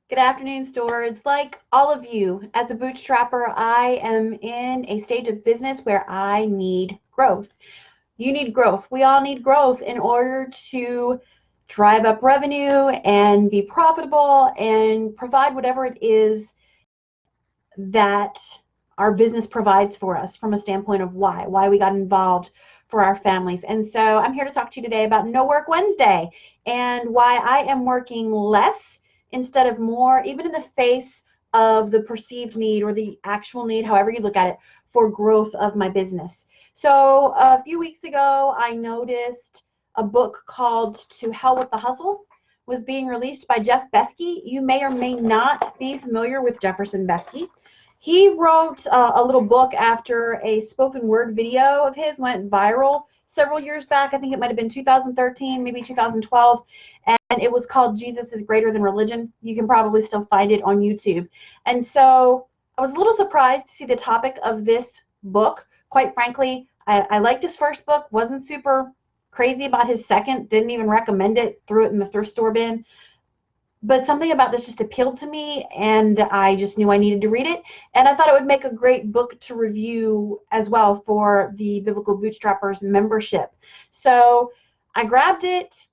Good afternoon, Stewards. Like all of you, as a bootstrapper, I am in a stage of business where I need growth. You need growth. We all need growth in order to drive up revenue and be profitable and provide whatever it is that our business provides for us from a standpoint of why we got involved for our families. And so I'm here to talk to you today about No Work Wednesday and why I am working less instead of more, even in the face of the perceived need or the actual need, however you look at it, for growth of my business. So a few weeks ago, I noticed a book called To Hell with the Hustle was being released by Jeff Bethke. You may or may not be familiar with Jefferson Bethke. He wrote a little book after a spoken word video of his went viral several years back. I think it might have been 2013, maybe 2012. And it was called Jesus is Greater Than Religion. You can probably still find it on YouTube. And so I was a little surprised to see the topic of this book. Quite frankly, I liked his first book, wasn't super crazy about his second, didn't even recommend it, threw it in the thrift store bin. But something about this just appealed to me, and I just knew I needed to read it. And I thought it would make a great book to review as well for the Biblical Bootstrappers membership. So I grabbed it,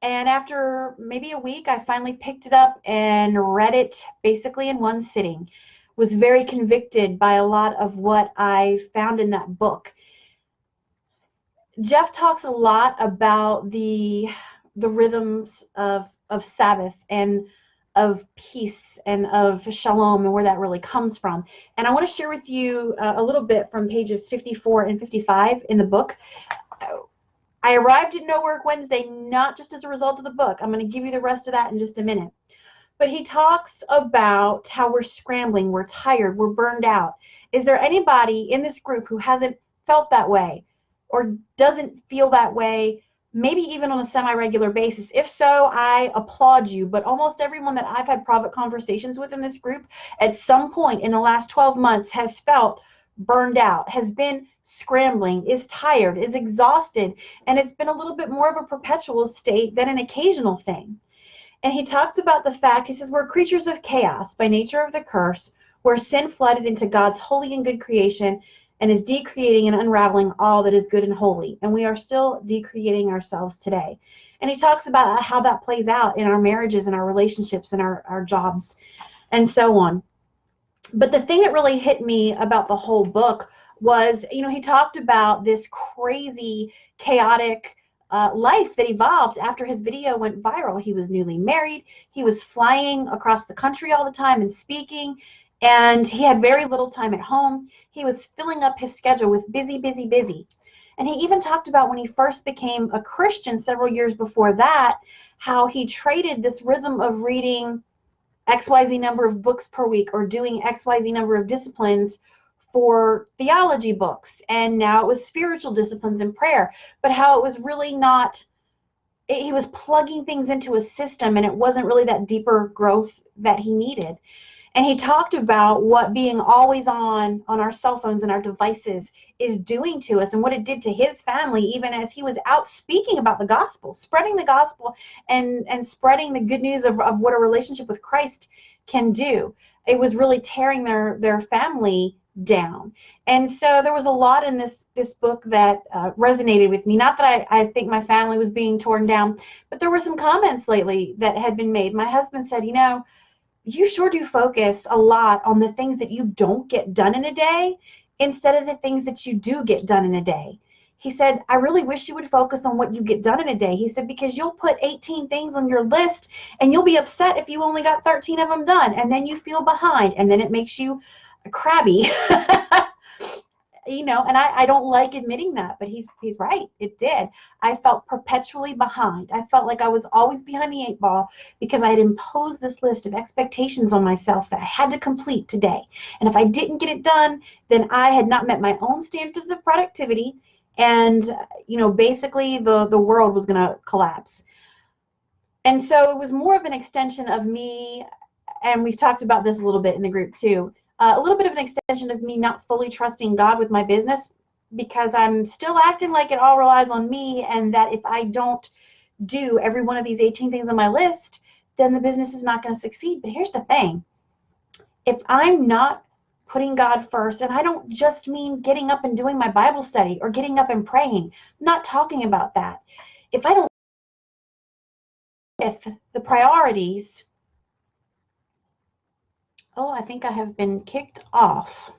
and after maybe a week, I finally picked it up and read it basically in one sitting. Was very convicted by a lot of what I found in that book. Jeff talks a lot about the rhythms of Sabbath and of peace and of shalom and where that really comes from. And I want to share with you a little bit from pages 54 and 55 in the book. I arrived at No Work Wednesday not just as a result of the book. I'm going to give you the rest of that in just a minute. But he talks about how we're scrambling, we're tired, we're burned out. Is there anybody in this group who hasn't felt that way or doesn't feel that way, maybe even on a semi-regular basis? If so, I applaud you. But almost everyone that I've had private conversations with in this group at some point in the last 12 months has felt burned out, has been scrambling, is tired, is exhausted, and it's been a little bit more of a perpetual state than an occasional thing. And he talks about the fact, he says, we're creatures of chaos by nature of the curse, where sin flooded into God's holy and good creation and is decreating and unraveling all that is good and holy. And we are still decreating ourselves today. And he talks about how that plays out in our marriages and our relationships and our jobs and so on. But the thing that really hit me about the whole book was, he talked about this crazy, chaotic life that evolved after his video went viral. He was newly married. He was flying across the country all the time and speaking, and he had very little time at home. He was filling up his schedule with busy, busy, busy. And he even talked about when he first became a Christian several years before that, how he traded this rhythm of reading XYZ number of books per week or doing XYZ number of disciplines for theology books. And now it was spiritual disciplines and prayer, but how it was really not, he was plugging things into a system and it wasn't really that deeper growth that he needed. And he talked about what being always on our cell phones and our devices is doing to us and what it did to his family, even as he was out speaking about the gospel, spreading the gospel and spreading the good news of what a relationship with Christ can do. It was really tearing their family down. And so there was a lot in this book that resonated with me. Not that I think my family was being torn down, but there were some comments lately that had been made. My husband said, you sure do focus a lot on the things that you don't get done in a day instead of the things that you do get done in a day. He said, I really wish you would focus on what you get done in a day. He said, because you'll put 18 things on your list and you'll be upset if you only got 13 of them done. And then you feel behind and then it makes you crabby. And I don't like admitting that, but he's right. It did. I felt perpetually behind. I felt like I was always behind the 8 ball because I had imposed this list of expectations on myself that I had to complete today. And if I didn't get it done, then I had not met my own standards of productivity. And, basically the world was going to collapse. And so it was more of an extension of me, and we've talked about this a little bit in the group too, a little bit of an extension of me not fully trusting God with my business because I'm still acting like it all relies on me, and that if I don't do every one of these 18 things on my list, then the business is not going to succeed. But here's the thing. If I'm not putting God first, and I don't just mean getting up and doing my Bible study or getting up and praying. I'm not talking about that. If I don't with the priorities, oh, I think I have been kicked off.